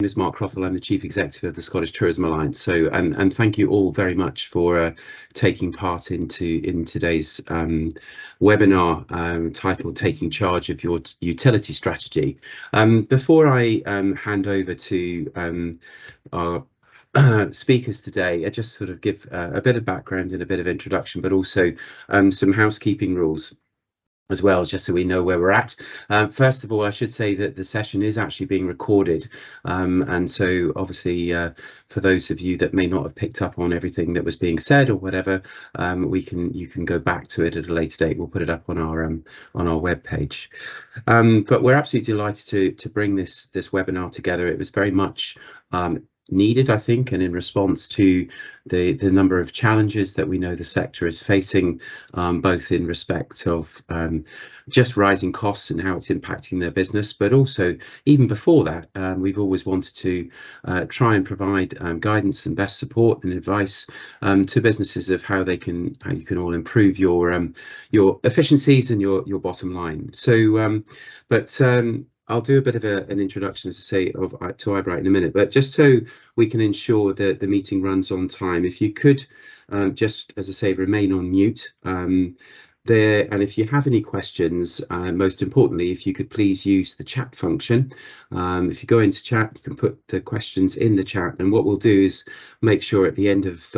name is Mark Crothall. I'm the Chief Executive of the Scottish Tourism Alliance. So, and thank you all very much for taking part in today's webinar titled "Taking Charge of Your Utility Strategy." Before I hand over to our speakers today, I just sort of give a bit of background and a bit of introduction, but also some housekeeping rules as well, just so we know where we're at. First of all, I should say that the session is actually being recorded, and so obviously for those of you that may not have picked up on everything that was being said or whatever, you can go back to it at a later date. We'll put it up on our web page. But we're absolutely delighted to bring this webinar together. It was very much needed, I think, and in response to the number of challenges that we know the sector is facing, both in respect of just rising costs and how it's impacting their business, but also even before that, we've always wanted to try and provide guidance and best support and advice to businesses of how you can all improve your efficiencies and your bottom line. So, I'll do a bit of an introduction, as I say, to eyebright in a minute, but just so we can ensure that the meeting runs on time, if you could just, as I say, remain on mute there, and if you have any questions, most importantly, if you could please use the chat function. If you go into chat, you can put the questions in the chat, and what we'll do is make sure at the end of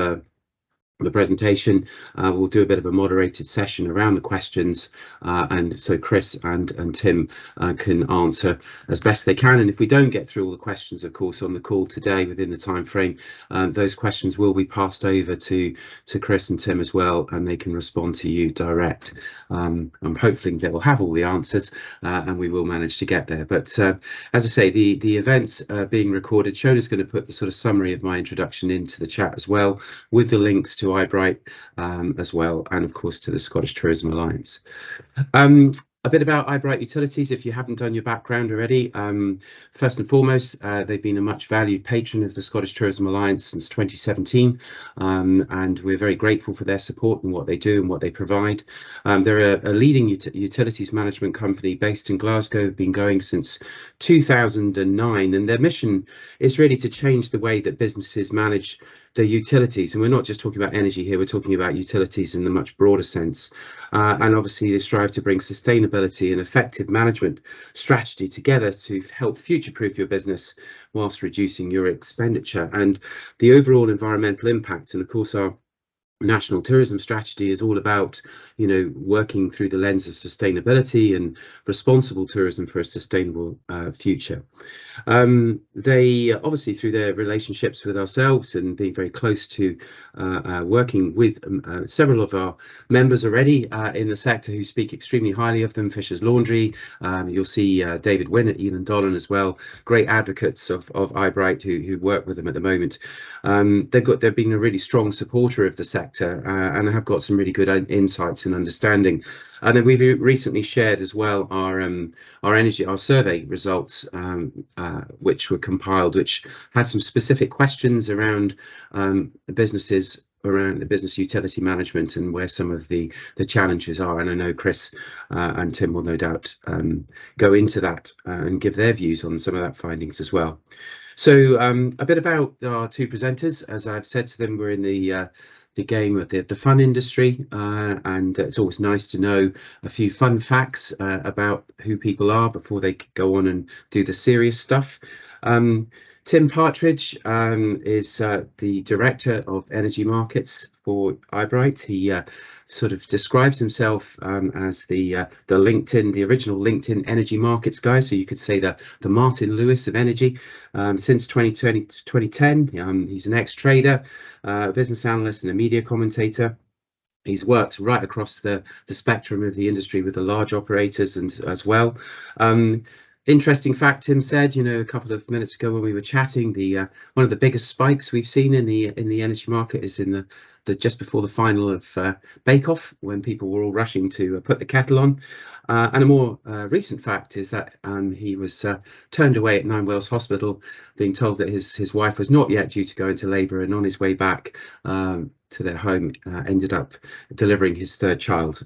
the presentation, we'll do a bit of a moderated session around the questions, and so Chris and Tim can answer as best they can. And if we don't get through all the questions, of course, on the call today within the time frame, those questions will be passed over to Chris and Tim as well, and they can respond to you direct. I'm hoping they will have all the answers, and we will manage to get there. But as I say, the event's being recorded. Shona's going to put the sort of summary of my introduction into the chat as well, with the links to eyebright as well, and of course to the Scottish Tourism Alliance. A bit about eyebright Utilities, if you haven't done your background already. First and foremost, they've been a much valued patron of the Scottish Tourism Alliance since 2017, and we're very grateful for their support and what they do and what they provide. They're a leading utilities management company based in Glasgow, been going since 2009, and their mission is really to change the way that businesses manage their utilities. And we're not just talking about energy here, we're talking about utilities in the much broader sense. And obviously they strive to bring sustainability and effective management strategy together to help future-proof your business whilst reducing your expenditure and the overall environmental impact. And of course, our national tourism strategy is all about, you know, working through the lens of sustainability and responsible tourism for a sustainable future. They obviously, through their relationships with ourselves and being very close to working with several of our members already in the sector who speak extremely highly of them, Fisher's Laundry, you'll see David Wynn at Elon Dolan as well, great advocates of eyebright who work with them at the moment. They've been a really strong supporter of the sector, and have got some really good insights and understanding. And then we've recently shared as well our survey results, which were compiled, which had some specific questions around businesses, around the business utility management and where some of the challenges are. And I know Chris and Tim will no doubt go into that and give their views on some of that findings as well. So a bit about our two presenters. As I've said to them, we're in the game of the fun industry, and it's always nice to know a few fun facts about who people are before they go on and do the serious stuff. Tim Partridge is the Director of Energy Markets for eyebright. He sort of describes himself as the original LinkedIn energy markets guy. So you could say the Martin Lewis of energy. Since 2010, he's an ex-trader, business analyst and a media commentator. He's worked right across the spectrum of the industry with the large operators and as well. Interesting fact, Tim said, you know, a couple of minutes ago when we were chatting, one of the biggest spikes we've seen in the energy market is in the just before the final of Bake Off, when people were all rushing to put the kettle on. And a more recent fact is that he was turned away at Nine Wells Hospital, being told that his wife was not yet due to go into labour, and on his way back to their home ended up delivering his third child.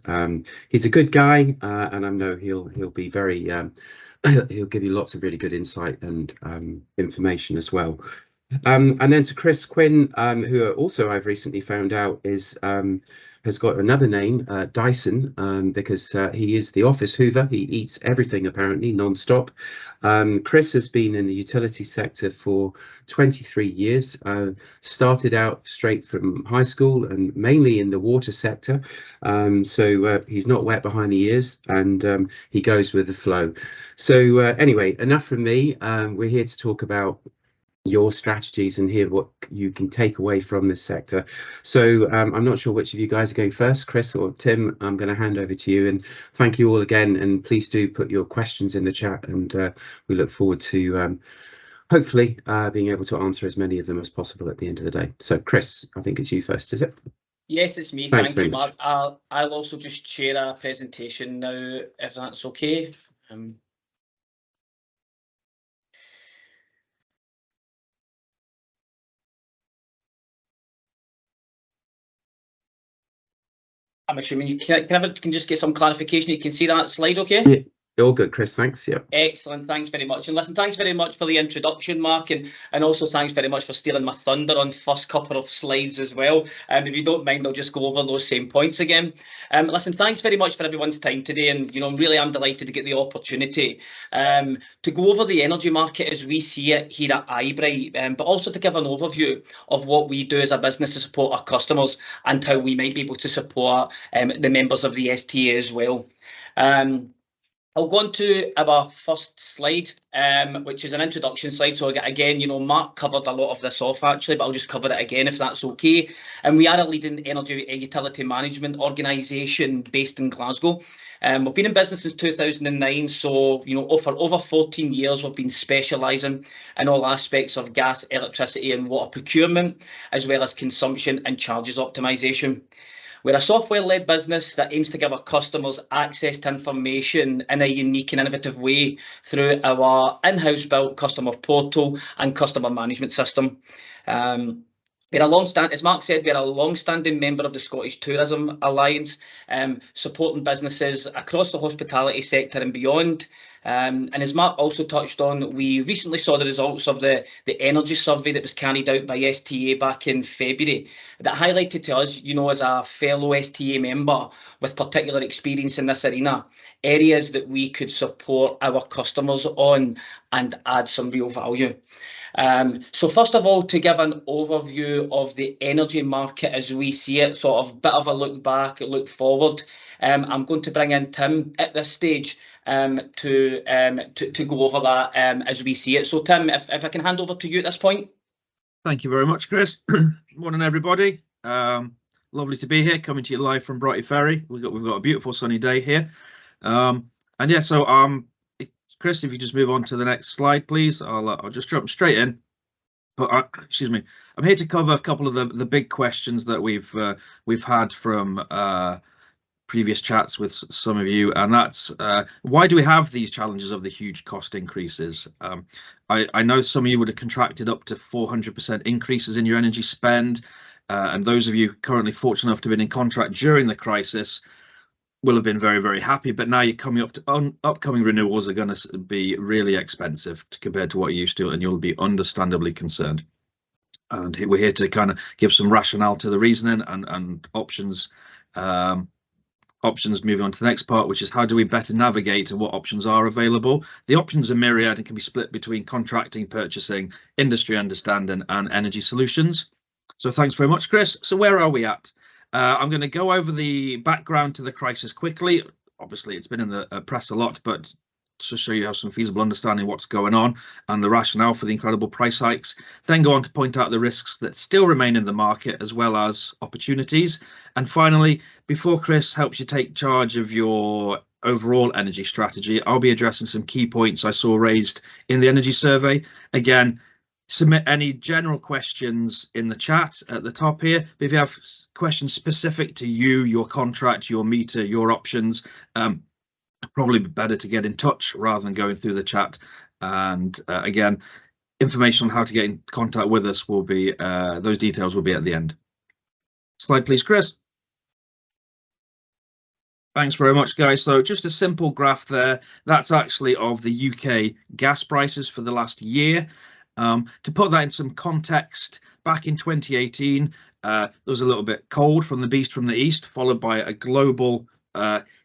He's a good guy, and I know he'll be very he'll give you lots of really good insight and information as well. And then to Chris Quinn, who also I've recently found out has got another name, Dyson, because he is the office hoover. He eats everything apparently non-stop. Chris has been in the utility sector for 23 years. Started out straight from high school and mainly in the water sector. So he's not wet behind the ears, and he goes with the flow. So anyway, enough from me. We're here to talk about your strategies and hear what you can take away from this sector. So I'm not sure which of you guys are going first, Chris or Tim. I'm going to hand over to you, and thank you all again, and please do put your questions in the chat, and we look forward to hopefully being able to answer as many of them as possible at the end of the day. So Chris, I think it's you first, is it? Yes, it's me. Thanks Thank you, very Mark. I'll also just share a presentation now, if that's okay. I'm assuming you can just get some clarification. You can see that slide, okay? Yeah. All good, Chris. Thanks. Yeah. Excellent. Thanks very much. And listen, thanks very much for the introduction, Mark, and also thanks very much for stealing my thunder on first couple of slides as well. If you don't mind, I'll just go over those same points again. Listen, thanks very much for everyone's time today, and really I'm delighted to get the opportunity to go over the energy market as we see it here at eyebright, but also to give an overview of what we do as a business to support our customers and how we might be able to support the members of the STA as well. I'll go on to our first slide, which is an introduction slide. So again, Mark covered a lot of this off actually, but I'll just cover it again if that's okay. And we are a leading energy utility management organisation based in Glasgow. We've been in business since 2009, so for over 14 years we've been specialising in all aspects of gas, electricity and water procurement, as well as consumption and charges optimisation. We're a software-led business that aims to give our customers access to information in a unique and innovative way through our in-house built customer portal and customer management system. We're a as Mark said, we're a long-standing member of the Scottish Tourism Alliance, supporting businesses across the hospitality sector and beyond. And as Mark also touched on, we recently saw the results of the energy survey that was carried out by STA back in February that highlighted to us, as a fellow STA member with particular experience in this arena, areas that we could support our customers on and add some real value. So first of all, to give an overview of the energy market as we see it, sort of bit of a look back, look forward, I'm going to bring in Tim at this stage to go over that as we see it. So Tim, if I can hand over to you at this point. Thank you very much, Chris. Morning, everybody. Lovely to be here, coming to you live from Brighty Ferry. We've got a beautiful sunny day here, and yeah. So Chris, if you just move on to the next slide, please. I'll just jump straight in. But excuse me, I'm here to cover a couple of the big questions that we've had from previous chats with some of you, and that's why do we have these challenges of the huge cost increases? I know some of you would have contracted up to 400% increases in your energy spend, and those of you currently fortunate enough to have been in contract during the crisis will have been very, very happy, but now you're coming up to upcoming renewals are going to be really expensive compared to what you're used to, and you'll be understandably concerned. And we're here to kind of give some rationale to the reasoning and options. Options moving on to the next part, which is how do we better navigate and what options are available. The options are myriad and can be split between contracting, purchasing, industry understanding and energy solutions. So thanks very much, Chris. So where are we at? I'm going to go over the background to the crisis quickly. Obviously, it's been in the press a lot, but to show you have some feasible understanding of what's going on and the rationale for the incredible price hikes. Then go on to point out the risks that still remain in the market as well as opportunities. And finally, before Chris helps you take charge of your overall energy strategy, I'll be addressing some key points I saw raised in the energy survey. Again, submit any general questions in the chat at the top here, but if you have questions specific to you, your contract, your meter, your options, probably better to get in touch rather than going through the chat. And again, information on how to get in contact with us will be, those details will be at the end. Slide please, Chris. Thanks very much, guys. So just a simple graph there. That's actually of the UK gas prices for the last year. To put that in some context, back in 2018, there was a little bit cold from the beast from the east, followed by a global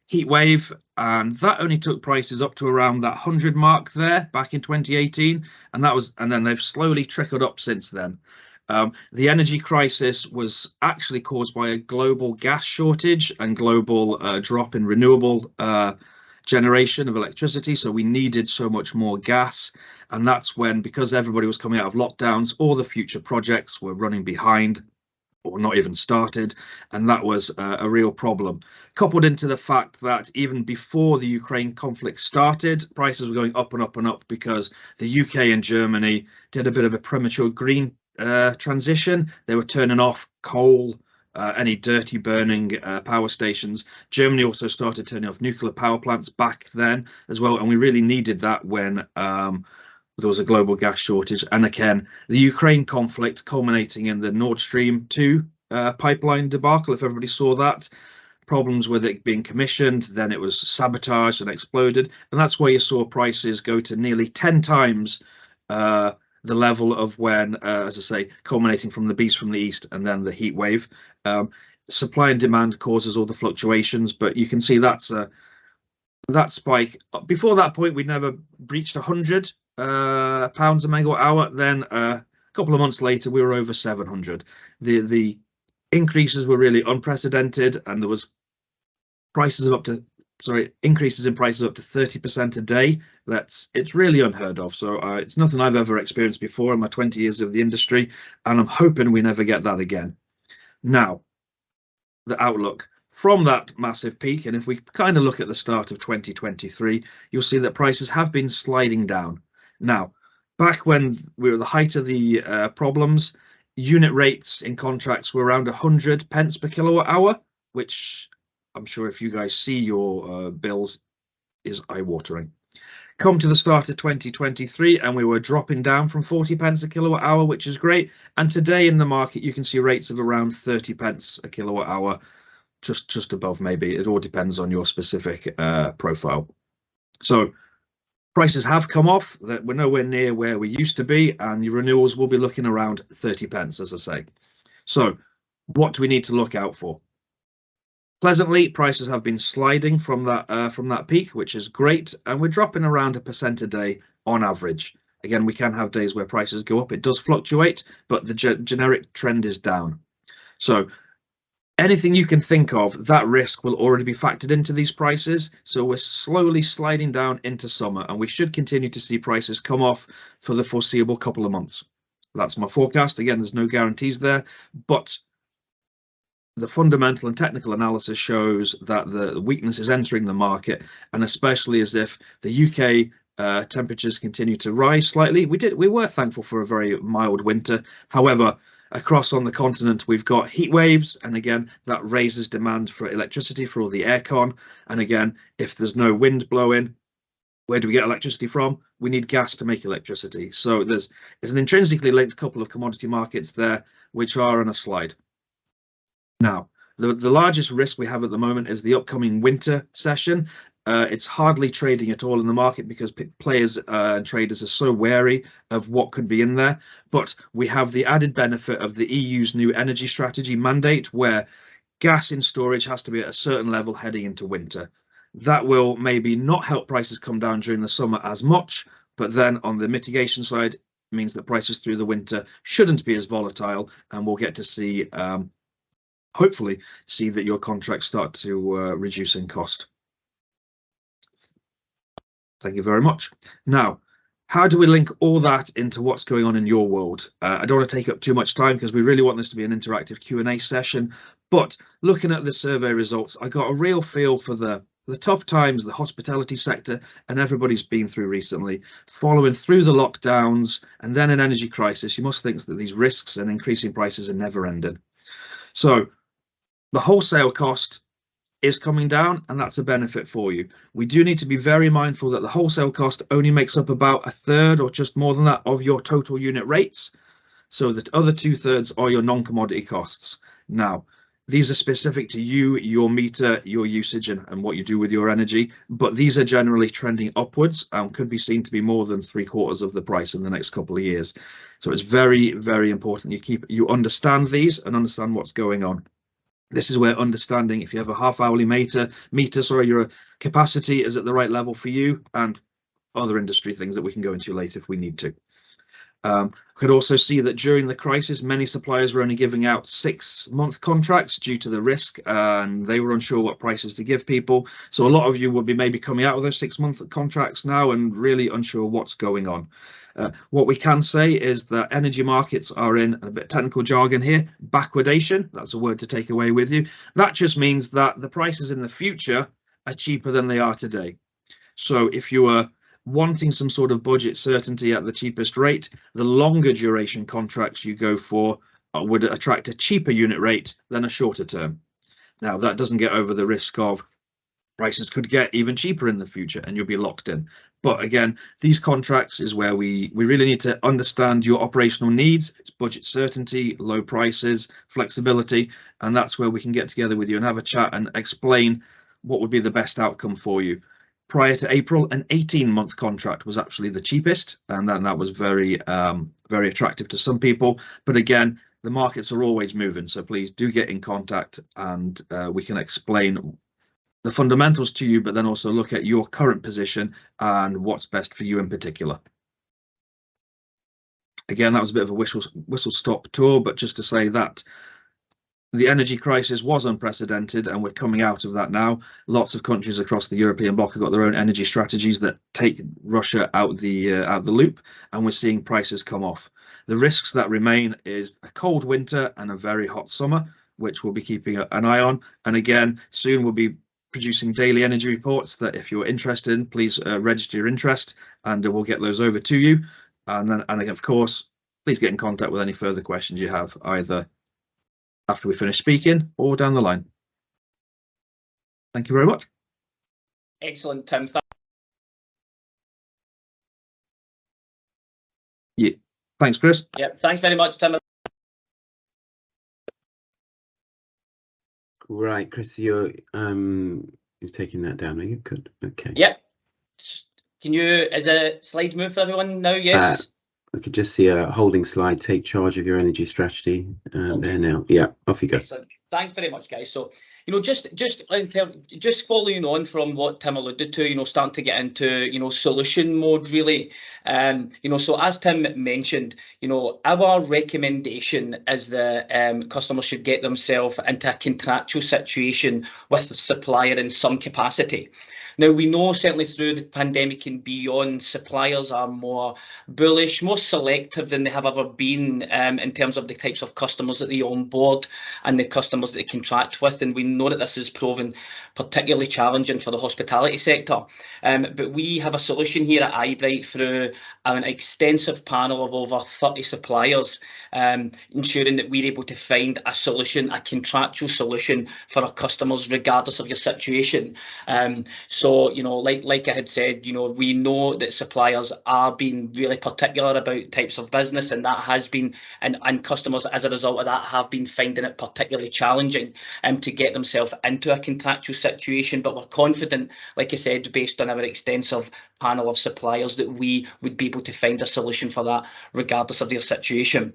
heat wave, and that only took prices up to around that 100 mark there back in 2018, and then they've slowly trickled up since then. The energy crisis was actually caused by a global gas shortage and global drop in renewable generation of electricity. So we needed so much more gas. And that's when, because everybody was coming out of lockdowns, all the future projects were running behind or not even started. And that was a real problem. Coupled into the fact that even before the Ukraine conflict started, prices were going up and up and up because the UK and Germany did a bit of a premature green transition. They were turning off coal, any dirty burning power stations. Germany also started turning off nuclear power plants back then as well, and we really needed that when there was a global gas shortage. And again, the Ukraine conflict culminating in the Nord Stream 2 pipeline debacle, if everybody saw that. Problems with it being commissioned, then it was sabotaged and exploded, and that's where you saw prices go to nearly 10 times the level of when, as I say, culminating from the beast from the east and then the heat wave. Supply and demand causes all the fluctuations, but you can see that's that spike. Before that point, we'd never breached 100 pounds a megawatt hour. Then a couple of months later, we were over 700. The increases were really unprecedented, and there was prices of increases in prices up to 30% a day. It's really unheard of. So it's nothing I've ever experienced before in my 20 years of the industry, and I'm hoping we never get that again. Now, the outlook from that massive peak, and if we kind of look at the start of 2023, you'll see that prices have been sliding down. Now, back when we were at the height of the problems, unit rates in contracts were around 100 pence per kilowatt hour, which I'm sure if you guys see your bills is eye-watering. Come to the start of 2023 and we were dropping down from 40 pence a kilowatt hour, which is great. And today in the market, you can see rates of around 30 pence a kilowatt hour, just above maybe. It all depends on your specific profile. So prices have come off, that we're nowhere near where we used to be, and your renewals will be looking around 30 pence, as I say. So what do we need to look out for? Pleasantly, prices have been sliding from that peak, which is great, and we're dropping around 1% a day on average. Again, we can have days where prices go up. It does fluctuate, but the generic trend is down. So anything you can think of, that risk will already be factored into these prices. So we're slowly sliding down into summer, and we should continue to see prices come off for the foreseeable couple of months. That's my forecast. Again, there's no guarantees there, but the fundamental and technical analysis shows that the weakness is entering the market, and especially as if the UK temperatures continue to rise slightly. We were thankful for a very mild winter. However, across on the continent, we've got heat waves, and again, that raises demand for electricity for all the aircon. And again, if there's no wind blowing, where do we get electricity from? We need gas to make electricity. So there's an intrinsically linked couple of commodity markets there, which are on a slide. Now, the largest risk we have at the moment is the upcoming winter session. It's hardly trading at all in the market because players and traders are so wary of what could be in there. But we have the added benefit of the EU's new energy strategy mandate, where gas in storage has to be at a certain level heading into winter. That will maybe not help prices come down during the summer as much, but then on the mitigation side, means that prices through the winter shouldn't be as volatile, and we'll get to see hopefully see that your contracts start to reduce in cost. Thank you very much. Now, how do we link all that into what's going on in your world? I don't want to take up too much time because we really want this to be an interactive Q&A session, but looking at the survey results, I got a real feel for the tough times the hospitality sector and everybody's been through recently, following through the lockdowns and then an energy crisis. You must think that these risks and increasing prices are never ending. So the wholesale cost is coming down, and that's a benefit for you. We do need to be very mindful that the wholesale cost only makes up about 1/3 or just more than that of your total unit rates. So the other 2/3 are your non-commodity costs. Now, These are specific to you, your meter, your usage, and what you do with your energy. But these are generally trending upwards and could be seen to be more than 3/4 of the price in the next couple of years. So it's very, very important you understand these and understand what's going on. This is where understanding if you have a half-hourly meter, your capacity is at the right level for you, and other industry things that we can go into later if we need to. Could also see that during the crisis, many suppliers were only giving out 6-month contracts due to the risk, and they were unsure what prices to give people. So a lot of you would be maybe coming out of those 6-month contracts now and really unsure what's going on. What we can say is that energy markets are in a bit technical jargon here, backwardation. That's a word to take away with you. That just means that the prices in the future are cheaper than they are today. So if you are wanting some sort of budget certainty at the cheapest rate, the longer duration contracts you go for would attract a cheaper unit rate than a shorter term. Now, that doesn't get over the risk of prices could get even cheaper in the future and you'll be locked in. But again, these contracts is where we really need to understand your operational needs. It's budget certainty, low prices, flexibility, and that's where we can get together with you and have a chat and explain what would be the best outcome for you. Prior to April, an 18-month contract was actually the cheapest, and that was very, very attractive to some people. But again, the markets are always moving, so please do get in contact, and we can explain the fundamentals to you, but then also look at your current position and what's best for you in particular. Again, that was a bit of a whistle-stop tour, but just to say that the energy crisis was unprecedented and we're coming out of that now. Lots of countries across the European bloc have got their own energy strategies that take Russia out the loop, and we're seeing prices come off. The risks that remain is a cold winter and a very hot summer, which we'll be keeping an eye on. And again, soon we'll be producing daily energy reports that if you're interested in, please register your interest and we'll get those over to you. And again, of course, please get in contact with any further questions you have, either after we finish speaking or down the line. Thank you very much. Excellent, Tim. Yeah, thanks, Chris. Yeah, thanks very much, Tim. Right, Chris, you're taking that down, are you? Good. Okay. Yep. Can you, is a slide move for everyone now? Yes. I could just see a holding slide, take charge of your energy strategy. Okay. There now. Yeah, off you go. Excellent. Thanks very much, guys. So, just following on from what Tim alluded to, starting to get into, solution mode, really. So as Tim mentioned, our recommendation is that customers should get themselves into a contractual situation with the supplier in some capacity. Now, we know certainly through the pandemic and beyond, suppliers are more bullish, more selective than they have ever been in terms of the types of customers that they onboard and the customers that they contract with. And we know that this is proven particularly challenging for the hospitality sector. But we have a solution here at eyebright through an extensive panel of over 30 suppliers, ensuring that we're able to find a solution, a contractual solution for our customers, regardless of your situation. So, like I had said, we know that suppliers are being really particular about types of business, and that has been, and customers as a result of that have been finding it particularly challenging to get themselves into a contractual situation. But we're confident, like I said, based on our extensive panel of suppliers, that we would be able to find a solution for that, regardless of their situation.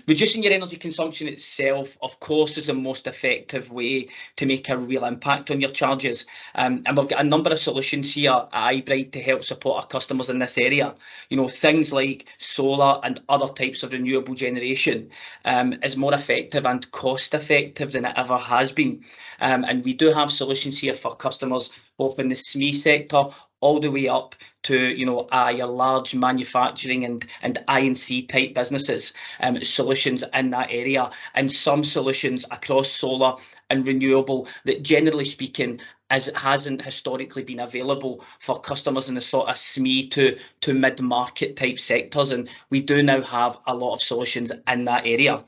Reducing your energy consumption itself, of course, is the most effective way to make a real impact on your charges. And we've got a number of solutions here at eyebright to help support our customers in this area. Things like solar and other types of renewable generation is more effective and cost effective than it ever has been. And we do have solutions here for customers, both in the SME sector all the way up to your large manufacturing and I&C type businesses, solutions in that area, and some solutions across solar and renewable that, generally speaking, hasn't historically been available for customers in the sort of SME to mid-market type sectors, and we do now have a lot of solutions in that area.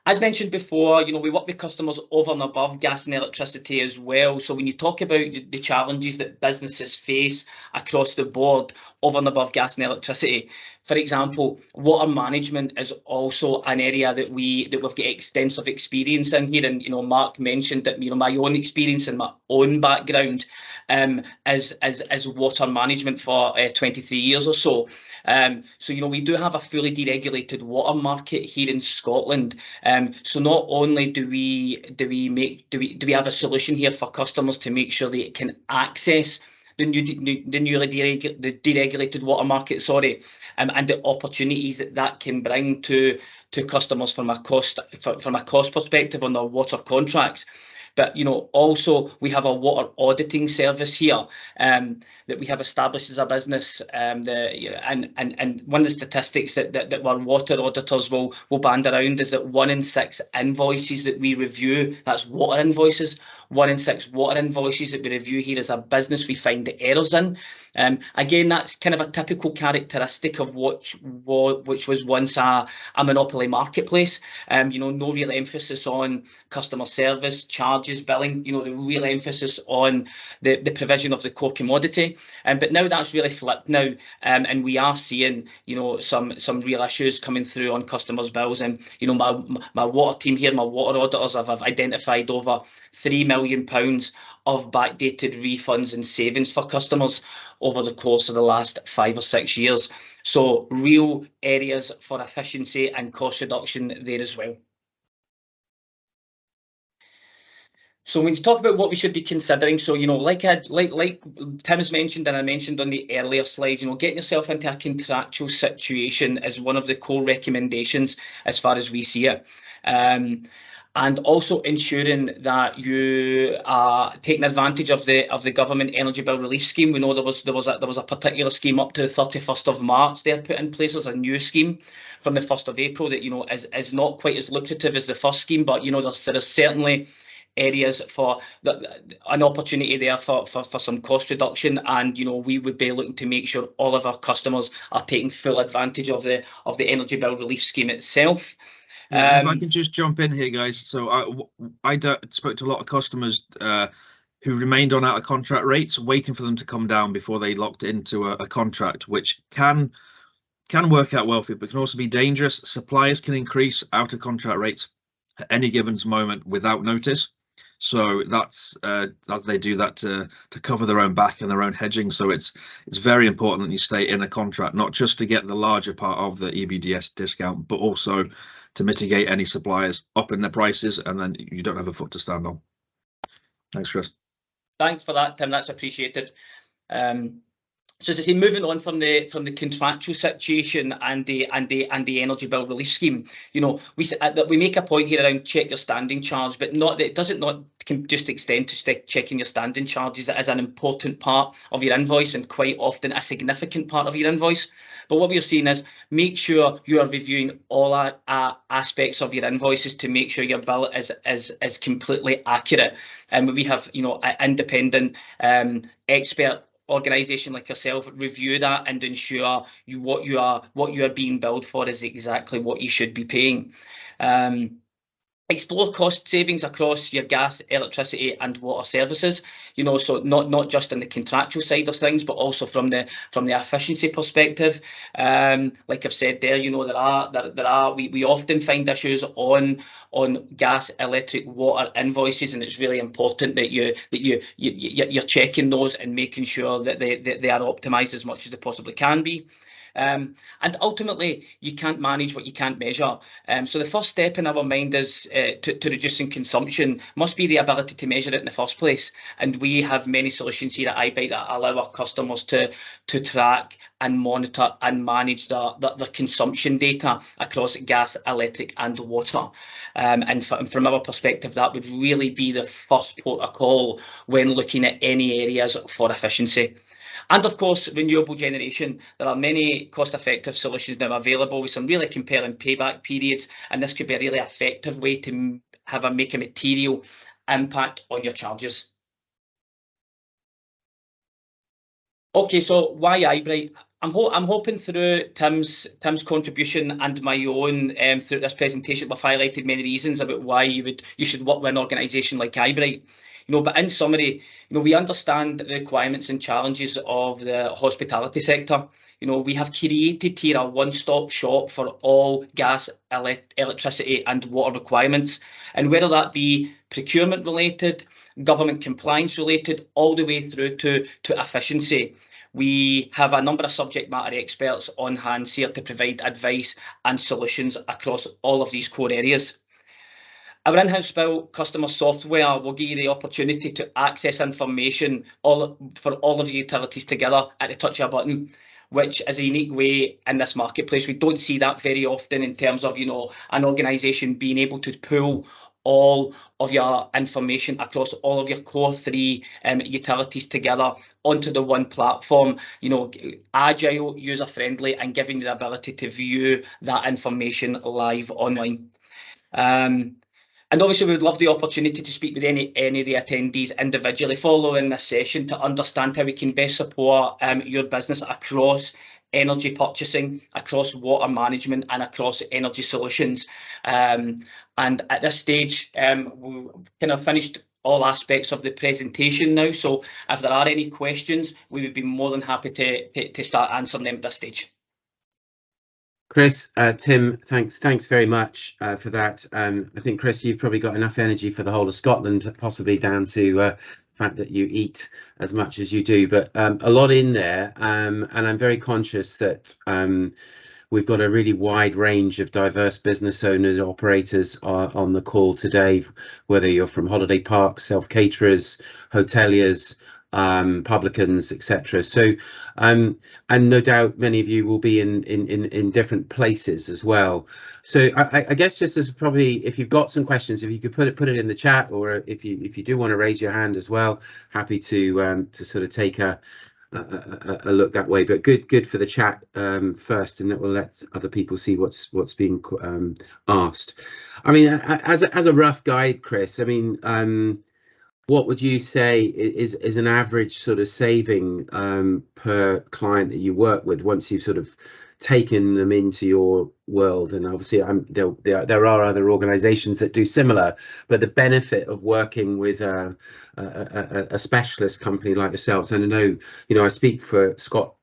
As mentioned before, we work with customers over and above gas and electricity as well. So when you talk about the challenges that businesses face across the board over and above gas and electricity, for example, water management is also an area that we've got extensive experience in here. And Mark mentioned that my own experience and my own background as water management for 23 years or so. So we do have a fully deregulated water market here in Scotland. So not only do we have a solution here for customers to make sure they can access the newly deregulated water market, and the opportunities that can bring to customers from a cost perspective on their water contracts. But also we have a water auditing service here that we have established as a business. And one of the statistics that our water auditors will band around is that 1 in 6 invoices that we review, that's water invoices, 1 in 6 water invoices that we review here as a business, we find the errors in. Again, that's kind of a typical characteristic of which was once a monopoly marketplace. No real emphasis on customer service, charges, billing, the real emphasis on the provision of the core commodity. But now that's really flipped now, and we are seeing some real issues coming through on customers' bills. And my water team here, my water auditors have identified over £3 million of backdated refunds and savings for customers over the course of the last 5 or 6 years. So real areas for efficiency and cost reduction there as well. So when you talk about what we should be considering, so like Tim has mentioned and I mentioned on the earlier slides, getting yourself into a contractual situation is one of the core recommendations as far as we see it. And also ensuring that you are taking advantage of the government energy bill relief scheme. We know there was a particular scheme up to the 31st of March there put in place. There's a new scheme from the 1st of April that is not quite as lucrative as the first scheme, but there is certainly areas for an opportunity there for some cost reduction, and we would be looking to make sure all of our customers are taking full advantage of the energy bill relief scheme itself. If I can just jump in here, guys. So I spoke to a lot of customers who remained on out of contract rates, waiting for them to come down before they locked into a contract, which can work out well for you, but can also be dangerous. Suppliers can increase out of contract rates at any given moment without notice. So that's they do that to cover their own back and their own hedging. So it's very important that you stay in a contract, not just to get the larger part of the EBDS discount, but also to mitigate any suppliers up in their prices, and then you don't have a foot to stand on. Thanks, Chris. Thanks for that, Tim. That's appreciated. So as I say, moving on from the contractual situation and the energy bill relief scheme, we make a point here around check your standing charge, but it doesn't just extend to checking your standing charges as an important part of your invoice, and quite often a significant part of your invoice. But what we're seeing is make sure you are reviewing all aspects of your invoices to make sure your bill is completely accurate. And we have an independent expert organisation like yourself review that and ensure what you are being billed for is exactly what you should be paying. Explore cost savings across your gas, electricity and water services, so not just on the contractual side of things, but also from the efficiency perspective. Like I've said there, we often find issues on gas, electric, water invoices, and it's really important that you're checking those and making sure that they are optimized as much as they possibly can be. And ultimately, you can't manage what you can't measure. So the first step in our mind is to reducing consumption must be the ability to measure it in the first place. And we have many solutions here at eyebright that allow our customers to track and monitor and manage the consumption data across gas, electric and water. And from our perspective, that would really be the first port of call when looking at any areas for efficiency. And of course, renewable generation. There are many cost-effective solutions now available with some really compelling payback periods, and this could be a really effective way to make a material impact on your charges. Okay, so why eyebright? I'm hoping through Tim's contribution and my own through this presentation, we've highlighted many reasons about why you should work with an organisation like eyebright. But in summary, we understand the requirements and challenges of the hospitality sector. We have created here a one-stop shop for all gas, electricity and water requirements, and whether that be procurement related, government compliance related, all the way through to efficiency. We have a number of subject matter experts on hand here to provide advice and solutions across all of these core areas. Our in-house built customer software will give you the opportunity to access information for all of the utilities together at the touch of a button, which is a unique way in this marketplace. We don't see that very often in terms of, an organisation being able to pull all of your information across all of your core 3 utilities together onto the one platform, agile, user-friendly, and giving you the ability to view that information live online. And obviously, we would love the opportunity to speak with any of the attendees individually following this session to understand how we can best support your business across energy purchasing, across water management, and across energy solutions. And at this stage, we've kind of finished all aspects of the presentation now. So if there are any questions, we would be more than happy to start answering them at this stage. Chris, Tim, thanks very much for that. I think, Chris, you've probably got enough energy for the whole of Scotland, possibly down to the fact that you eat as much as you do, but a lot in there. And I'm very conscious that we've got a really wide range of diverse business owners, operators on the call today, whether you're from holiday parks, self-caterers, hoteliers, publicans, etc. So and no doubt many of you will be in different places as well. So I guess just as probably, if you've got some questions, if you could put it in the chat, or if you do want to raise your hand as well, happy to sort of take a look that way. But good for the chat first, and that will let other people see what's being asked. I mean, as a rough guide, Chris, I mean, what would you say is an average sort of saving per client that you work with once you've sort of taken them into your world? And obviously there are other organizations that do similar, but the benefit of working with a specialist company like yourselves, and I know, I speak for Scott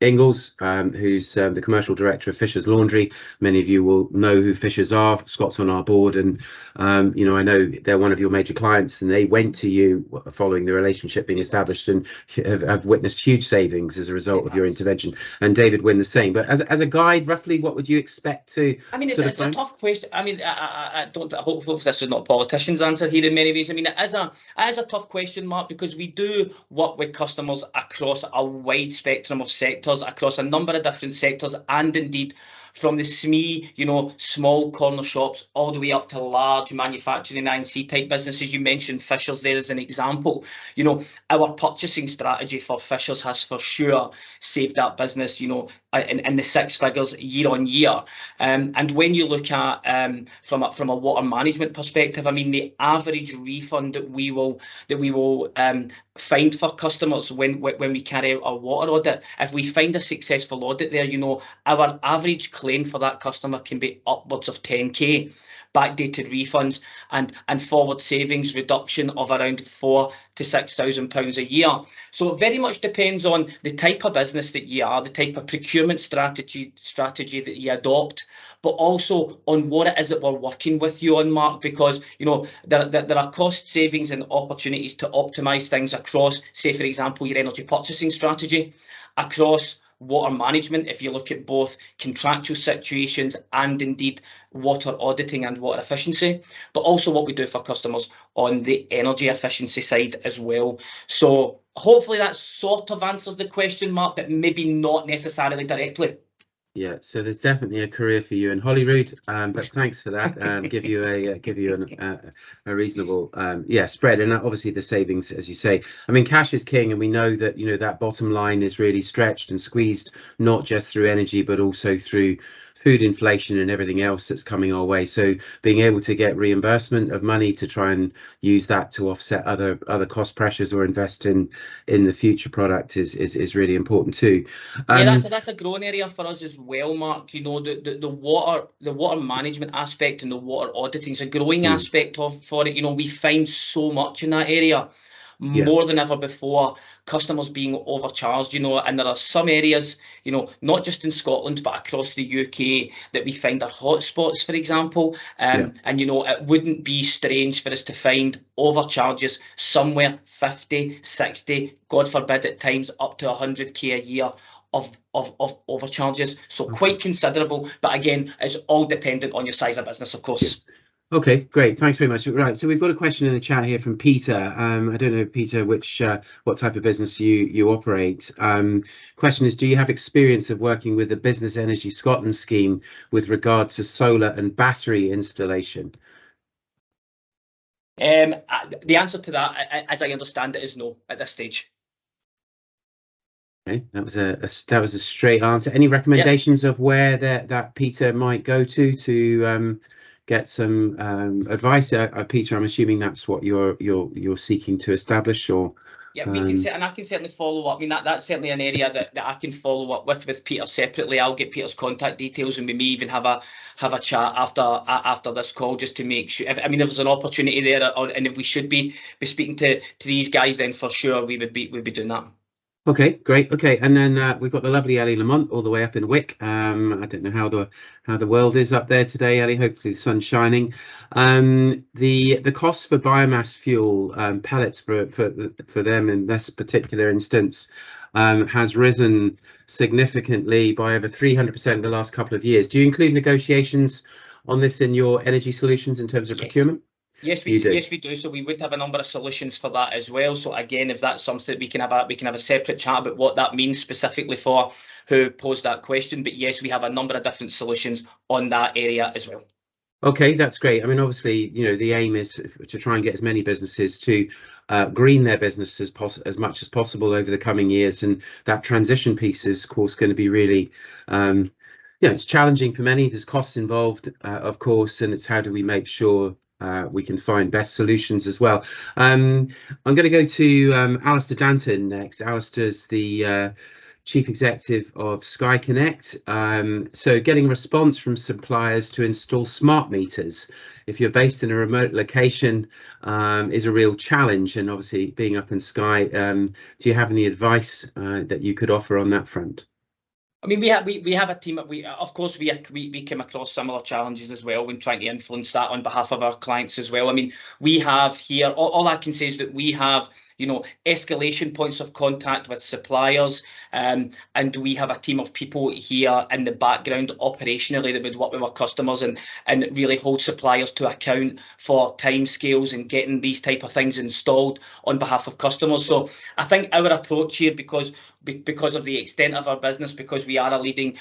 Ingalls, who's the commercial director of Fisher's Laundry. Many of you will know who Fisher's are. Scott's on our board, and I know they're one of your major clients, and they went to you following the relationship being established, and have witnessed huge savings as a result of your intervention. And David Wynn the same. But as a guide, roughly, what would you expect to? I mean, it's a tough question. I mean, I don't. Hopefully, this is not a politician's answer here in many ways. I mean, it is a tough question, Mark, because we do work with customers across a wide spectrum of sectors, across a number of different sectors, and indeed from the SME, small corner shops, all the way up to large manufacturing I&C type businesses. You mentioned Fisher's there as an example. Our purchasing strategy for Fisher's has for sure saved that business, in the 6 figures year on year. And when you look at from a water management perspective, I mean, the average refund that we will find for customers when we carry out our water audit, if we find a successful audit there, our average claim for that customer can be upwards of 10k, backdated refunds, and forward savings reduction of around £4,000 to £6,000 a year. So it very much depends on the type of business that you are, the type of procurement strategy that you adopt, but also on what it is that we're working with you on, Mark, because there are cost savings and opportunities to optimise things across, say for example, your energy purchasing strategy, across water management, if you look at both contractual situations and indeed water auditing and water efficiency, but also what we do for customers on the energy efficiency side as well. So hopefully that sort of answers the question, Mark, but maybe not necessarily directly. Yeah, so there's definitely a career for you in Holyrood, but thanks for that. Give you a reasonable spread, and obviously the savings, as you say. I mean, cash is king, and we know that that bottom line is really stretched and squeezed, not just through energy, but also through food inflation and everything else that's coming our way. So being able to get reimbursement of money to try and use that to offset other cost pressures or invest in the future product is really important too. Yeah, that's a growing area for us as well, Mark. The water management aspect and the water auditing is a growing aspect for it. We find so much in that area, more than ever before, customers being overcharged, and there are some areas, not just in Scotland but across the UK, that we find are hotspots, for example. And it wouldn't be strange for us to find overcharges somewhere 50, 60, God forbid at times up to 100k a year of overcharges. So quite considerable, but again, it's all dependent on your size of business, of course. Okay, great. Thanks very much. Right, so we've got a question in the chat here from Peter. I don't know, Peter, what type of business you operate. Question is, do you have experience of working with the Business Energy Scotland scheme with regard to solar and battery installation? The answer to that, as I understand it, is no at this stage. Okay, that was a straight answer. Any recommendations of where that Peter might go to get some advice? Peter, I'm assuming that's what you're seeking to establish, or yeah, we can and I can certainly follow up. I mean, that's certainly an area that I can follow up with Peter separately. I'll get Peter's contact details, and we may even have a chat after this call, just to make sure. If there's an opportunity there, and if we should be speaking to these guys, then for sure we'd be doing that. Okay, great. Okay, and then we've got the lovely Ellie Lamont all the way up in Wick. I don't know how the world is up there today, Ellie. Hopefully the sun's shining. The cost for biomass fuel pellets for them in this particular instance has risen significantly by over 300% in the last couple of years. Do you include negotiations on this in your energy solutions in terms of procurement? Yes, we do. Yes, we do. So we would have a number of solutions for that as well. So again, if that's something we can have a separate chat about what that means specifically for who posed that question. But yes, we have a number of different solutions on that area as well. Okay, that's great. I mean, obviously, the aim is to try and get as many businesses to green their business as much as possible over the coming years, and that transition piece is, of course, going to be really it's challenging for many. There's costs involved, of course, and it's how do we make sure we can find best solutions as well. I'm going to go to Alistair Danton next. Alistair's the Chief Executive of Sky Connect. So getting response from suppliers to install smart meters, if you're based in a remote location, is a real challenge. And obviously being up in Sky, do you have any advice that you could offer on that front? I mean, we have a team. Of course we come across similar challenges as well when trying to influence that on behalf of our clients as well. I mean, we have here, all I can say is that we have escalation points of contact with suppliers, and we have a team of people here in the background operationally that would work with our customers and really hold suppliers to account for timescales and getting these type of things installed on behalf of customers. So I think our approach here, because of the extent of our business, because we are a leading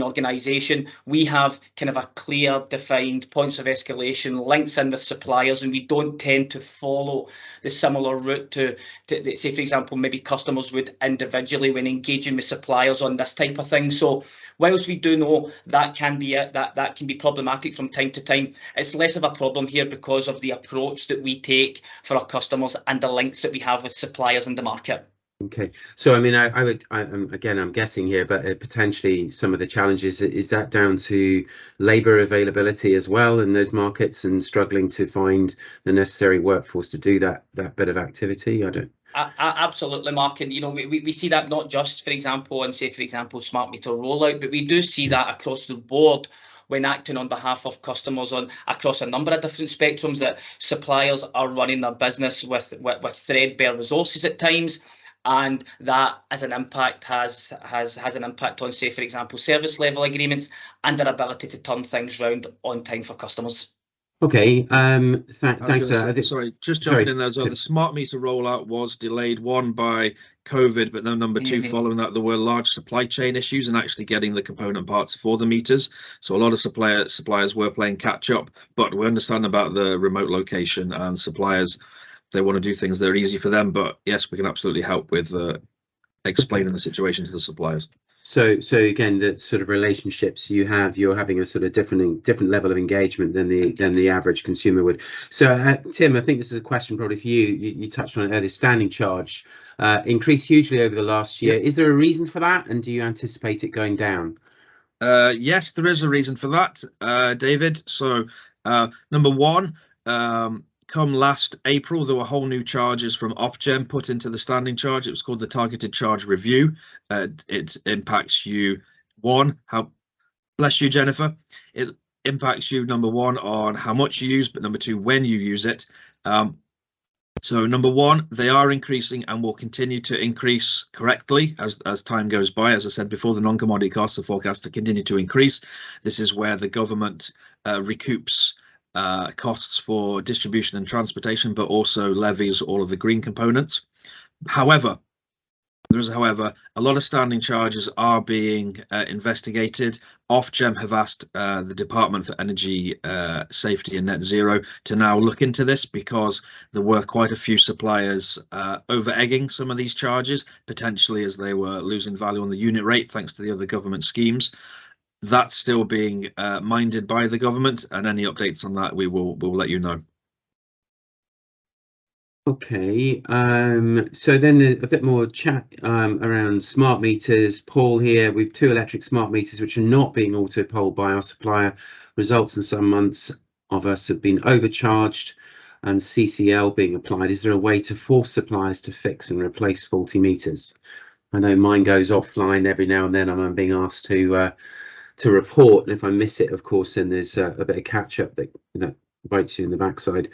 organisation, we have kind of a clear defined points of escalation, links in with suppliers, and we don't tend to follow the similar route to say, for example, maybe customers would individually when engaging with suppliers on this type of thing. So whilst we do know that can be problematic from time to time, it's less of a problem here because of the approach that we take for our customers and the links that we have with suppliers in the market. Okay, so I mean, I'm guessing here, but potentially some of the challenges, is that down to labour availability as well in those markets and struggling to find the necessary workforce to do that bit of activity? Absolutely, Mark, and we see that not just, for example, smart meter rollout, but we do see that across the board when acting on behalf of customers across a number of different spectrums, that suppliers are running their business with threadbare resources at times. And that as an impact has an impact on, say, for example, service level agreements and their ability to turn things round on time for customers. Okay, thanks for that. Sorry, just jumping in there as well. The smart meter rollout was delayed, one by COVID, but then number two, following that, there were large supply chain issues and actually getting the component parts for the meters. So a lot of suppliers were playing catch up, but we understand about the remote location and suppliers. They want to do things that are easy for them, but yes, we can absolutely help with explaining the situation to the suppliers. So again, the sort of relationships you have, you're having a sort of different level of engagement than the average consumer would. So Tim, I think this is a question probably for you. You touched on it earlier. Standing charge increased hugely over the last year. Is there a reason for that, and do you anticipate it going down? Yes, there is a reason for that, David. So number one, come last April, there were whole new charges from Ofgem put into the standing charge. It was called the targeted charge review. It impacts you, bless you, Jennifer. It impacts you, number one, on how much you use, but number two, when you use it. So number one, they are increasing and will continue to increase correctly as time goes by. As I said before, the non-commodity costs are forecast to continue to increase. This is where the government recoups costs for distribution and transportation, but also levies all of the green components. However, a lot of standing charges are being investigated. Ofgem have asked the Department for Energy Safety and Net Zero to now look into this, because there were quite a few suppliers over-egging some of these charges, potentially as they were losing value on the unit rate thanks to the other government schemes. That's still being minded by the government, and any updates on that we'll let you know. Okay, so then a bit more chat around smart meters. Paul here, we've 2 electric smart meters which are not being auto-polled by our supplier. Results in some months of us have been overcharged and CCL being applied. Is there a way to force suppliers to fix and replace faulty meters? I know mine goes offline every now and then, and I'm being asked to report, and if I miss it, of course, then there's a bit of catch-up that bites you in the backside.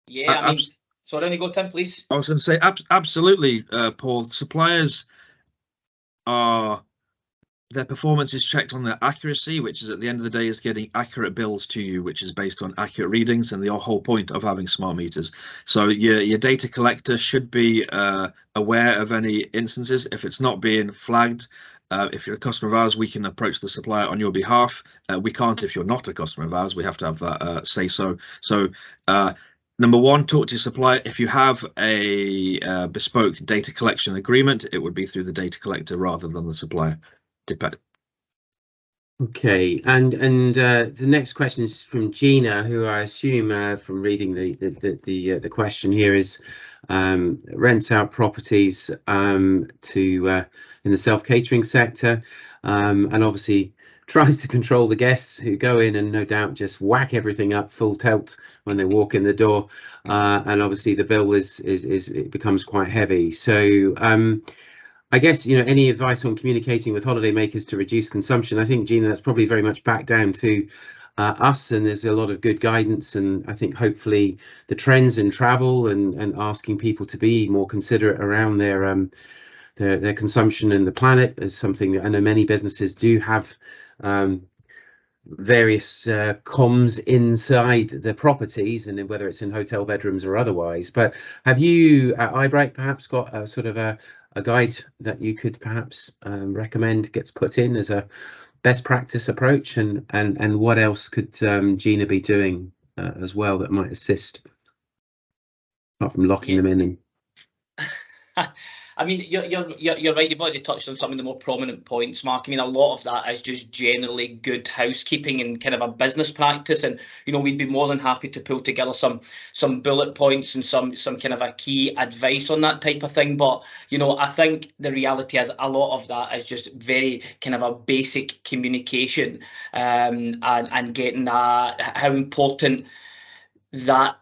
Yeah, I mean, so then you go, Tim, please. I was going to say, absolutely, Paul. Suppliers their performance is checked on their accuracy, which is at the end of the day is getting accurate bills to you, which is based on accurate readings, and the whole point of having smart meters. So your data collector should be aware of any instances. If it's not being flagged, if you're a customer of ours, we can approach the supplier on your behalf. We can't if you're not a customer of ours. We have to have that say so. So number one, talk to your supplier. If you have a bespoke data collection agreement, it would be through the data collector rather than the supplier. Okay, and the next question is from Gina, who I assume from reading the question here is rents out properties in the self-catering sector, and obviously tries to control the guests who go in and no doubt just whack everything up full tilt when they walk in the door, and obviously the bill it becomes quite heavy. So I guess, you know, any advice on communicating with holidaymakers to reduce consumption? I think, Gina, that's probably very much back down to us, and there's a lot of good guidance, and I think hopefully the trends in travel and asking people to be more considerate around their consumption and the planet is something that I know many businesses do have various comms inside the properties, and whether it's in hotel bedrooms or otherwise. But have you at eyebright perhaps got a sort of a guide that you could perhaps recommend gets put in as a best practice approach, and what else could Gina be doing as well that might assist, apart from locking them in? I mean, you're right. You've already touched on some of the more prominent points, Mark. I mean, a lot of that is just generally good housekeeping and kind of a business practice. And you know, we'd be more than happy to pull together some bullet points and some kind of a key advice on that type of thing. But you know, I think the reality is a lot of that is just very kind of a basic communication, and getting how important that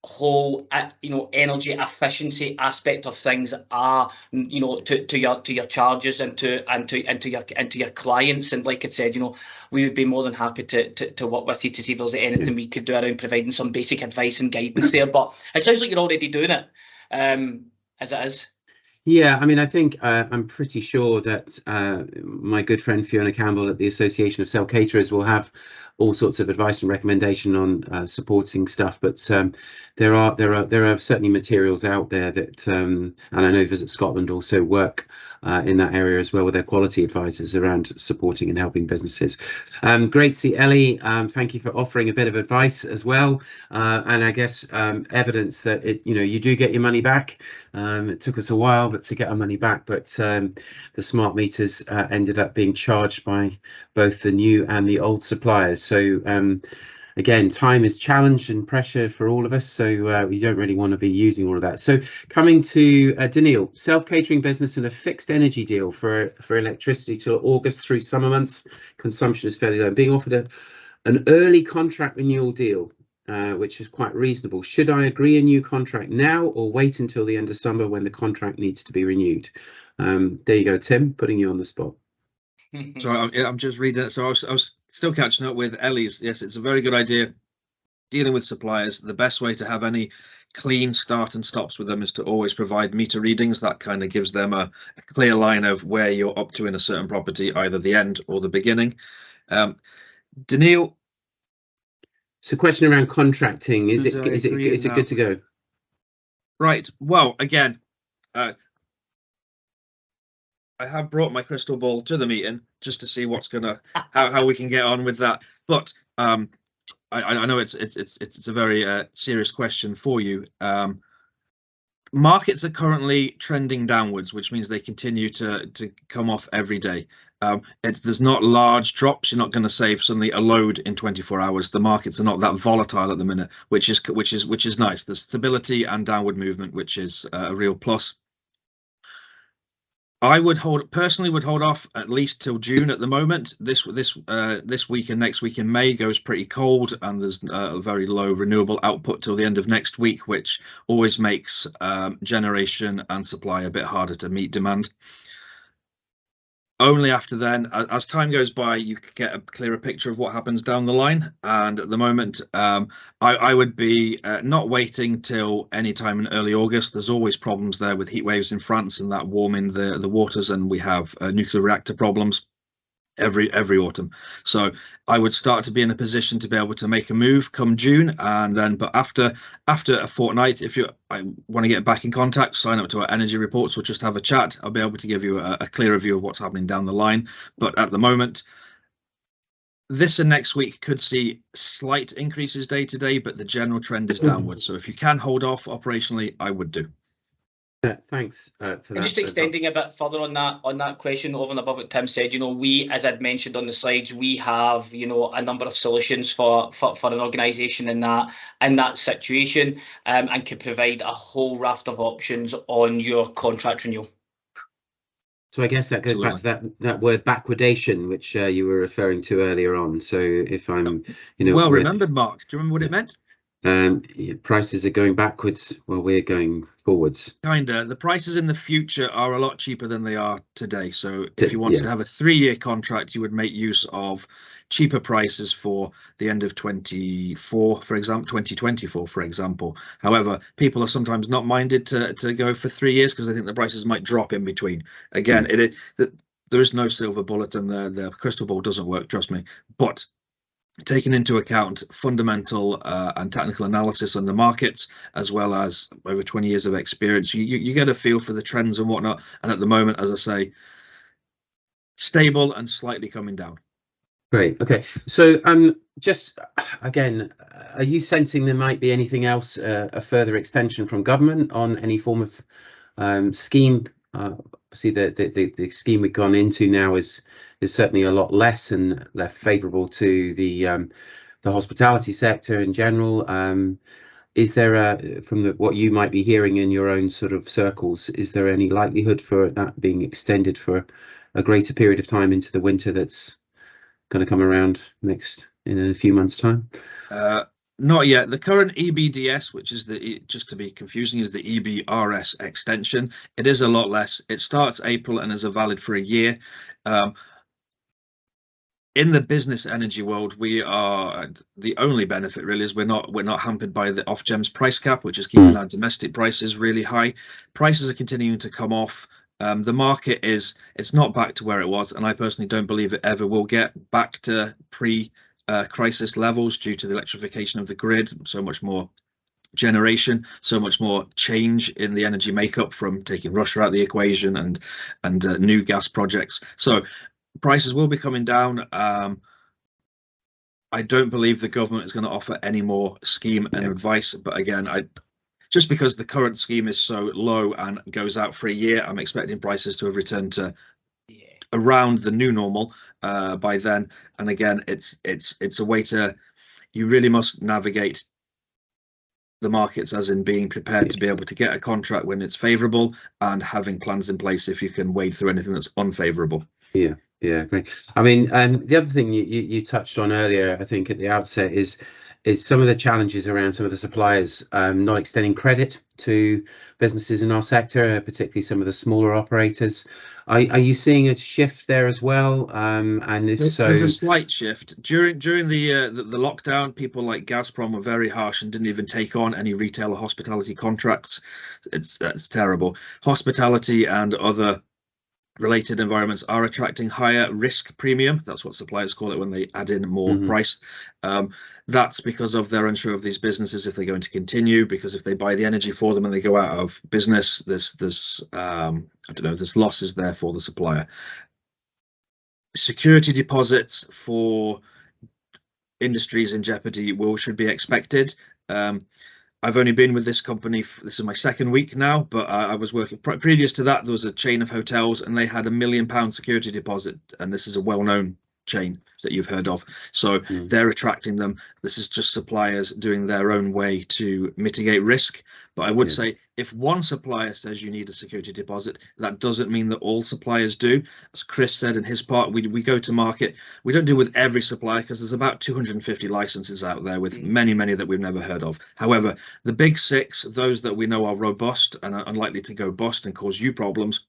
whole you know, energy efficiency aspect of things are, you know, to your charges and to your clients. And like I said, you know, we would be more than happy to work with you to see if there's anything we could do around providing some basic advice and guidance there. But it sounds like you're already doing it as it is. Yeah, I mean, I think I'm pretty sure that my good friend Fiona Campbell at the Association of Cell Caterers will have all sorts of advice and recommendation on supporting stuff. But there are certainly materials out there that, and I know Visit Scotland also work in that area as well with their quality advisors around supporting and helping businesses. Great to see Ellie. Thank you for offering a bit of advice as well, and I guess evidence that you do get your money back. It took us a while, but to get our money back. But the smart meters ended up being charged by both the new and the old suppliers. So again, time is challenge and pressure for all of us. So we don't really want to be using all of that. So coming to Daniil, self-catering business and a fixed energy deal for electricity till August through summer months. Consumption is fairly low. Being offered an early contract renewal deal, which is quite reasonable. Should I agree a new contract now or wait until the end of summer when the contract needs to be renewed? There you go, Tim, putting you on the spot. So I'm just reading it. So I was still catching up with Ellie's. Yes, it's a very good idea. Dealing with suppliers, the best way to have any clean start and stops with them is to always provide meter readings. That kind of gives them a clear line of where you're up to in a certain property, either the end or the beginning. Daniil. So question around contracting, is it good to go? Right. Well, again, I have brought my crystal ball to the meeting just to see what's gonna how we can get on with that. But I know it's a very serious question for you. Markets are currently trending downwards, which means they continue to come off every day. There's not large drops. You're not going to save suddenly a load in 24 hours. The markets are not that volatile at the minute, which is nice. There's stability and downward movement, which is a real plus. I would personally hold off at least till June at the moment. This week and next week in May goes pretty cold, and there's a very low renewable output till the end of next week, which always makes generation and supply a bit harder to meet demand. Only after then, as time goes by, you get a clearer picture of what happens down the line. And at the moment, I would be not waiting till any time in early August. There's always problems there with heat waves in France and that warming the waters, and we have nuclear reactor problems every autumn. So I would start to be in a position to be able to make a move come June, and then but after a fortnight, if I want to get back in contact, sign up to our energy reports or just have a chat. I'll be able to give you a clearer view of what's happening down the line. But at the moment, this and next week could see slight increases day to day, but the general trend is downward. So if you can hold off operationally, I would do. Thanks for that. And just extending a bit further on that question, over and above what Tim said, we, as I'd mentioned on the slides, we have a number of solutions for an organisation in that situation, and can provide a whole raft of options on your contract renewal. So I guess that goes back to that word backwardation, which you were referring to earlier on. So if I'm, well remembered, Mark. Do you remember what it meant? Prices are going backwards while we're going forwards. Kinda. The prices in the future are a lot cheaper than they are today. So if you wanted to have a 3-year contract, you would make use of cheaper prices for the end of 2024, for example, 2024, for example. However, people are sometimes not minded to go for 3 years because they think the prices might drop in between. Again, there is no silver bullet, and the crystal ball doesn't work, trust me. But taking into account fundamental and technical analysis on the markets, as well as over 20 years of experience, you get a feel for the trends and whatnot. And at the moment, as I say, stable and slightly coming down. Great. Okay. So just again, are you sensing there might be anything else, a further extension from government on any form of scheme? Obviously, the scheme we've gone into now is certainly a lot less and less favourable to the hospitality sector in general. Is there, from what you might be hearing in your own sort of circles, is there any likelihood for that being extended for a greater period of time into the winter that's going to come around in a few months' time? Not yet. The current EBDS, which is just to be confusing, is the EBRS extension. It is a lot less. It starts April and is valid for a year. in the business energy world, we are the only benefit really is we're not hampered by the Ofgem's price cap, which is keeping our domestic prices really high. Prices are continuing to come off. The market it's not back to where it was, and I personally don't believe it ever will get back to pre-crisis levels due to the electrification of the grid. So much more generation, so much more change in the energy makeup from taking Russia out of the equation and new gas projects. So prices will be coming down. I don't believe the government is going to offer any more scheme and advice, but again, just because the current scheme is so low and goes out for a year, I'm expecting prices to have returned to around the new normal by then. And again, it's a way you really must navigate the markets, as in being prepared to be able to get a contract when it's favourable and having plans in place if you can wade through anything that's unfavourable. Yeah, great. I mean, the other thing you touched on earlier, I think at the outset, is some of the challenges around some of the suppliers not extending credit to businesses in our sector, particularly some of the smaller operators. Are you seeing a shift there as well? And if so, there's a slight shift during the lockdown. People like Gazprom were very harsh and didn't even take on any retail or hospitality contracts. That's terrible. Hospitality and other related environments are attracting higher risk premium. That's what suppliers call it when they add in more price. That's because of they're unsure of these businesses if they're going to continue, because if they buy the energy for them and they go out of business, there's I don't know, there's losses there for the supplier. Security deposits for industries in jeopardy should be expected. I've only been with this company, this is my second week now, but I was working previous to that. There was a chain of hotels and they had £1 million security deposit, and this is a well-known chain that you've heard of. So they're attracting them. This is just suppliers doing their own way to mitigate risk. But I would say if one supplier says you need a security deposit, that doesn't mean that all suppliers do. As Chris said in his part, we go to market. We don't deal with every supplier because there's about 250 licenses out there with many that we've never heard of. However, the big six, those that we know are robust and are unlikely to go bust and cause you problems,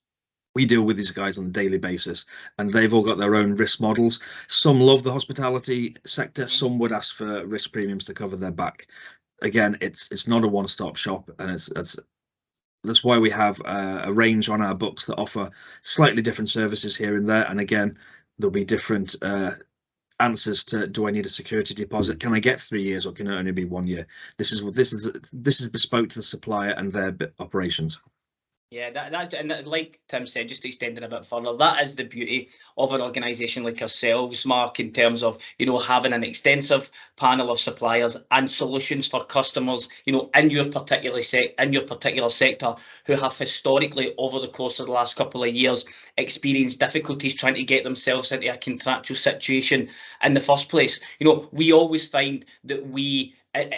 we deal with these guys on a daily basis, and they've all got their own risk models. Some love the hospitality sector, some would ask for risk premiums to cover their back. Again, it's not a one-stop shop, and that's why we have a range on our books that offer slightly different services here and there. And again, there'll be different answers to, do I need a security deposit? Can I get 3 years, or can it only be 1 year? This is bespoke to the supplier and their operations. Yeah, that like Tim said, just extending a bit further, that is the beauty of an organisation like ourselves, Mark, in terms of, you know, having an extensive panel of suppliers and solutions for customers, you know, in your particular sector, who have historically, over the course of the last couple of years, experienced difficulties trying to get themselves into a contractual situation in the first place. You know, we always find that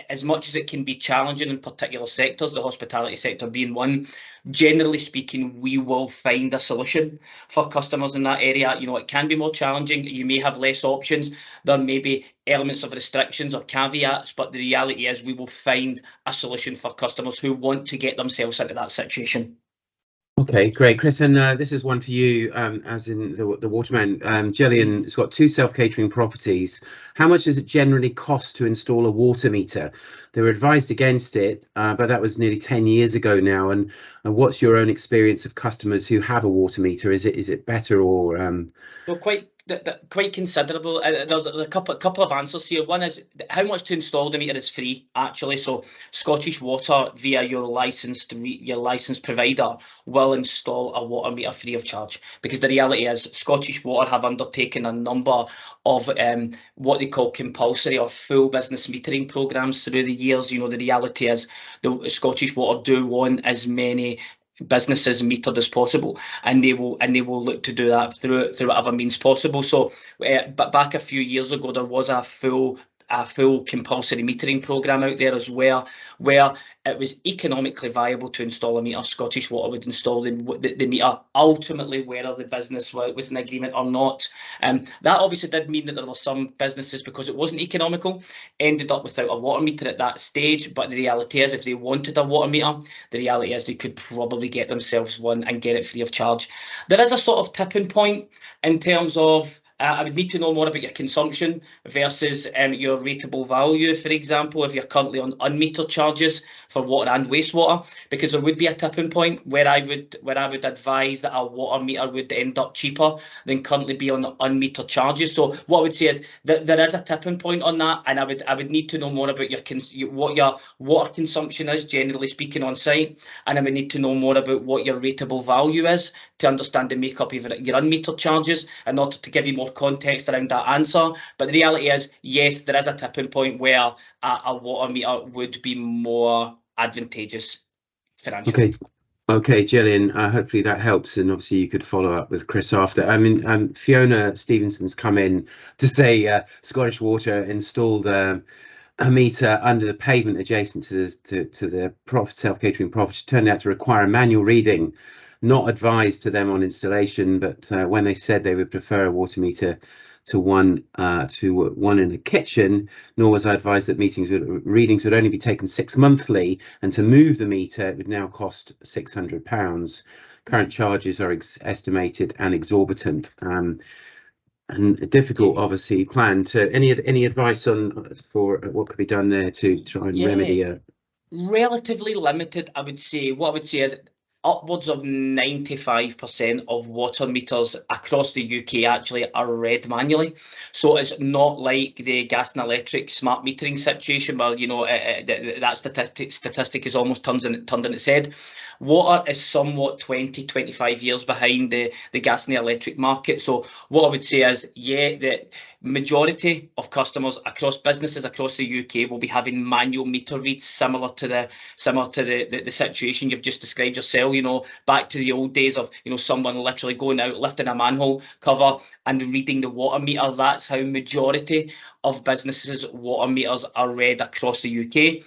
as much as it can be challenging in particular sectors, the hospitality sector being one, generally speaking, we will find a solution for customers in that area. You know, it can be more challenging. You may have less options. There may be elements of restrictions or caveats, but the reality is we will find a solution for customers who want to get themselves into that situation. Okay, great, Chris, and this is one for you, as in the waterman. Gillian's got 2 self-catering properties. How much does it generally cost to install a water meter? They were advised against it, but that was nearly 10 years ago now. And what's your own experience of customers who have a water meter? Is it better or? Well, quite considerable. There's a couple of answers here. One is how much to install the meter is free, actually. So Scottish Water, via your licensed provider, will install a water meter free of charge, because the reality is Scottish Water have undertaken a number of what they call compulsory or full business metering programs through the years. You know, the reality is the Scottish Water do want as many businesses metered as possible, and they will look to do that through whatever means possible. So but back a few years ago, there was a full compulsory metering programme out there as well, where it was economically viable to install a meter. Scottish Water would install the meter, ultimately whether the business was in agreement or not. That obviously did mean that there were some businesses, because it wasn't economical, ended up without a water meter at that stage. But the reality is, if they wanted a water meter, the reality is they could probably get themselves one and get it free of charge. There is a sort of tipping point in terms of I would need to know more about your consumption versus your rateable value, for example, if you're currently on unmetered charges for water and wastewater, because there would be a tipping point where I would advise that a water meter would end up cheaper than currently be on the unmetered charges. So what I would say is that there is a tipping point on that, and I would need to know more about what your water consumption is, generally speaking, on site, and I would need to know more about what your rateable value is to understand the makeup of your unmetered charges in order to give you more context around that answer. But the reality is, yes, there is a tipping point where a water meter would be more advantageous financially. Okay, Gillian, hopefully that helps, and obviously you could follow up with Chris after. I mean, Fiona Stevenson's come in to say Scottish Water installed a meter under the pavement adjacent to the self-catering property. Turned out to require a manual reading, not advised to them on installation, but when they said they would prefer a water meter to one in the kitchen, nor was I advised that readings would only be taken 6 monthly, and to move the meter it would now cost £600. Current charges are estimated and exorbitant, and a difficult, obviously, plan. To any advice for what could be done there to try and remedy it? Relatively limited, I would say. What I would say is upwards of 95% of water meters across the UK actually are read manually. So it's not like the gas and electric smart metering situation where, you know, that statistic is almost turned on its head. Water is somewhat 20-25 years behind the gas and the electric market. So what I would say is, yeah, the majority of customers across businesses across the UK will be having manual meter reads similar to the situation you've just described yourself. You know, back to the old days of, you know, someone literally going out, lifting a manhole cover and reading the water meter. That's how majority of businesses' water meters are read across the UK.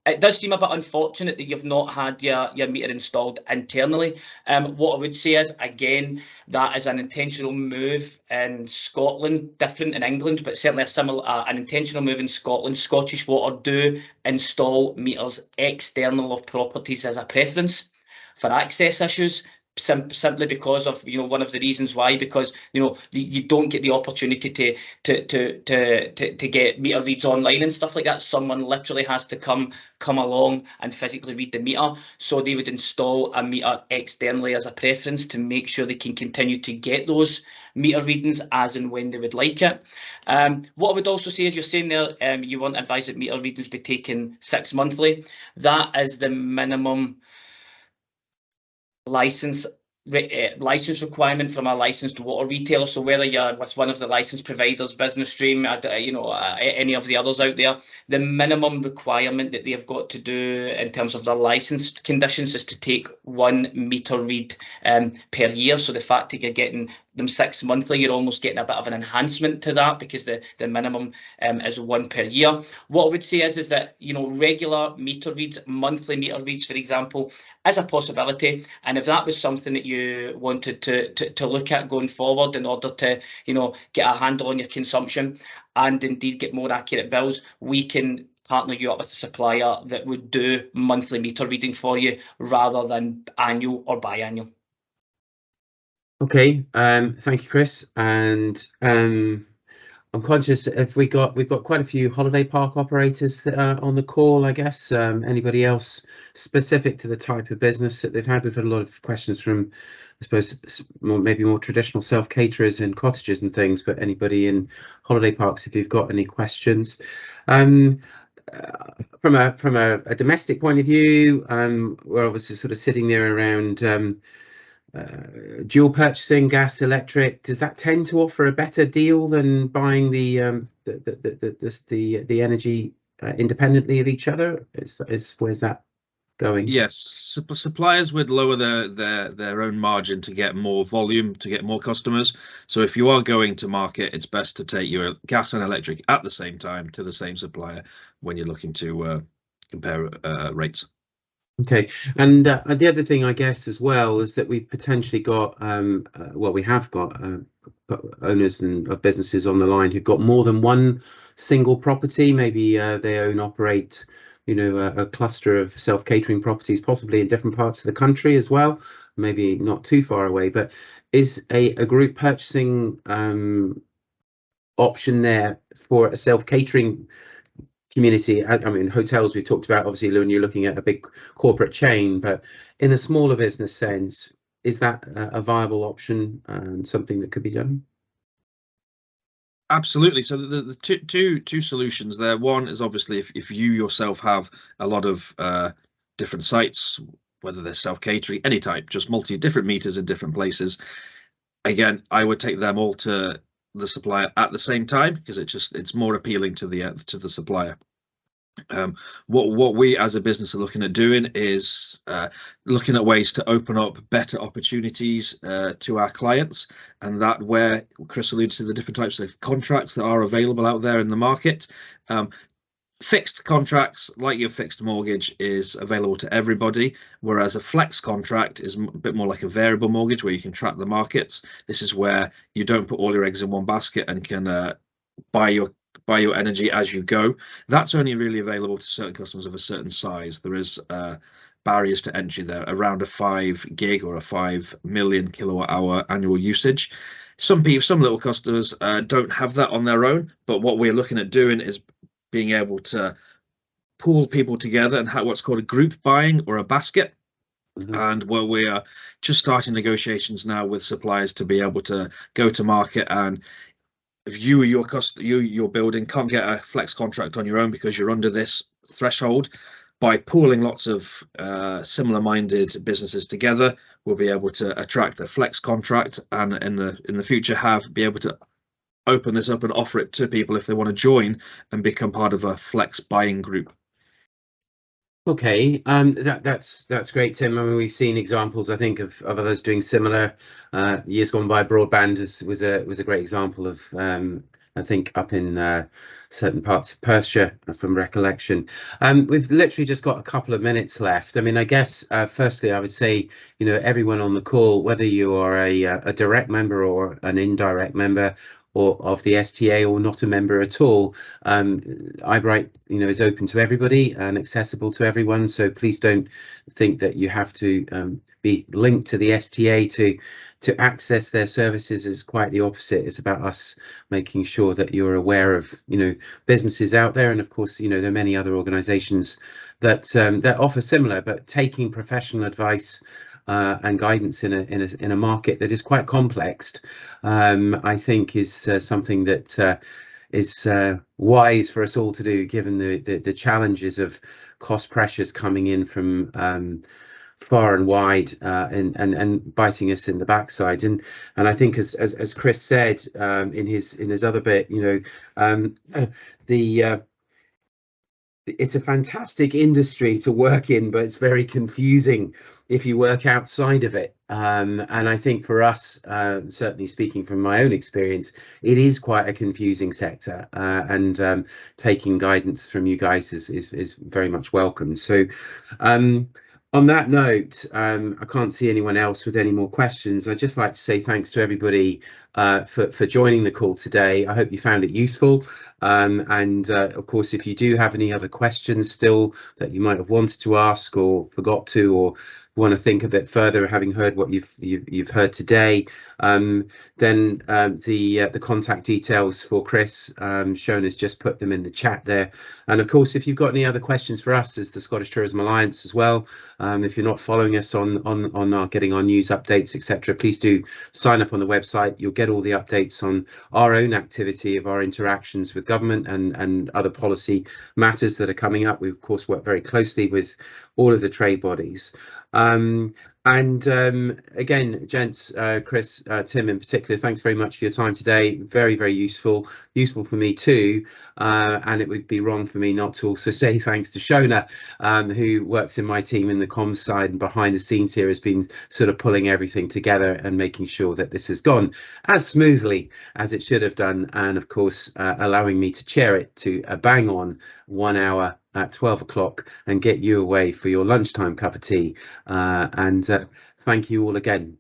It does seem a bit unfortunate that you've not had your meter installed internally. What I would say is, again, that is an intentional move in Scotland, different in England, but certainly an intentional move in Scotland. Scottish Water do install meters external of properties as a preference for access issues, simply because of, you know, one of the reasons why, because, you know, you don't get the opportunity to get meter reads online and stuff like that. Someone literally has to come along and physically read the meter. So they would install a meter externally as a preference to make sure they can continue to get those meter readings as and when they would like it. What I would also say is, you're saying there, you want advised that meter readings be taken 6 monthly. That is the minimum license requirement from a licensed water retailer. So whether you're with one of the licensed providers, Business Stream, you know, any of the others out there, the minimum requirement that they've got to do in terms of their licensed conditions is to take 1 meter read per year. So the fact that you're getting them 6 monthly, you're almost getting a bit of an enhancement to that, because the minimum is 1 per year. What I would say is that, you know, regular meter reads, monthly meter reads, for example, is a possibility. And if that was something that you wanted to look at going forward in order to, you know, get a handle on your consumption and indeed get more accurate bills, we can partner you up with a supplier that would do monthly meter reading for you rather than annual or biannual. Okay, thank you, Chris. And I'm conscious if we've got quite a few holiday park operators that are on the call, I guess. Anybody else specific to the type of business that they've had? We've had a lot of questions from, I suppose, maybe more traditional self-caterers in cottages and things, but anybody in holiday parks, if you've got any questions. From a domestic point of view, we're obviously sort of sitting there around dual purchasing, gas, electric. Does that tend to offer a better deal than buying the energy independently of each other? Where's that going? Yes, suppliers would lower their own margin to get more volume, to get more customers. So if you are going to market, it's best to take your gas and electric at the same time to the same supplier when you're looking to compare rates. Okay, and the other thing, I guess, as well, is that we've potentially got, we have got owners of businesses on the line who've got more than one single property. Maybe they operate, you know, a cluster of self-catering properties, possibly in different parts of the country as well, maybe not too far away. But is a group purchasing option there for a self-catering community? I mean, hotels we've talked about, obviously, when you're looking at a big corporate chain, but in a smaller business sense, is that a viable option and something that could be done? Absolutely. So the two solutions there. One is obviously if you yourself have a lot of different sites, whether they're self-catering, any type, just different meters in different places. Again, I would take them all to the supplier at the same time, because it's more appealing to the supplier. What we as a business are looking at doing is looking at ways to open up better opportunities to our clients, and that where Chris alluded to the different types of contracts that are available out there in the market. Fixed contracts, like your fixed mortgage, is available to everybody, whereas a flex contract is a bit more like a variable mortgage where you can track the markets. This is where you don't put all your eggs in one basket and can buy your energy as you go. That's only really available to certain customers of a certain size. There is barriers to entry there around a 5 gig or a 5 million kilowatt hour annual usage. Some little customers don't have that on their own, but what we're looking at doing is being able to pool people together and have what's called a group buying or a basket. And where we are just starting negotiations now with suppliers to be able to go to market, and if you or your building can't get a flex contract on your own because you're under this threshold, by pooling lots of similar-minded businesses together, we'll be able to attract a flex contract, and in the future be able to open this up and offer it to people if they want to join and become part of a flex buying group. Okay, that's great, Tim. I mean, we've seen examples, I think, of others doing similar. Years gone by, broadband was a great example of, I think, up in certain parts of Perthshire, from recollection. We've literally just got a couple of minutes left. I mean, I guess firstly, I would say, you know, everyone on the call, whether you are a direct member or an indirect member, or of the STA, or not a member at all, eyebright, you know, is open to everybody and accessible to everyone. So please don't think that you have to be linked to the STA to access their services. It's quite the opposite. It's about us making sure that you're aware of, you know, businesses out there, and of course, you know, there are many other organisations that that offer similar, but taking professional advice and guidance in a market that is quite complex, I think is something that is wise for us all to do, given the challenges of cost pressures coming in from far and wide, and biting us in the backside. And I think, as Chris said in his other bit, you know, it's a fantastic industry to work in, but it's very confusing if you work outside of it. And I think for us, certainly speaking from my own experience, it is quite a confusing sector, and taking guidance from you guys is very much welcome. So on that note, I can't see anyone else with any more questions. I'd just like to say thanks to everybody for joining the call today. I hope you found it useful. And of course, if you do have any other questions still that you might have wanted to ask or forgot to, or want to think a bit further, having heard what you've heard today, then the contact details for Chris, Shown has just put them in the chat there. And of course, if you've got any other questions for us as the Scottish Tourism Alliance as well, if you're not following us on our getting our news updates, etc., please do sign up on the website. You'll get all the updates on our own activity of our interactions with government and other policy matters that are coming up. We of course work very closely with all of the trade bodies. Again, gents, Chris, Tim in particular, thanks very much for your time today. Very, very useful for me too. And it would be wrong for me not to also say thanks to Shona, who works in my team in the comms side and behind the scenes here, has been sort of pulling everything together and making sure that this has gone as smoothly as it should have done. And of course, allowing me to chair it to a bang on 1 hour at 12 o'clock and get you away for your lunchtime cup of tea. Thank you all again.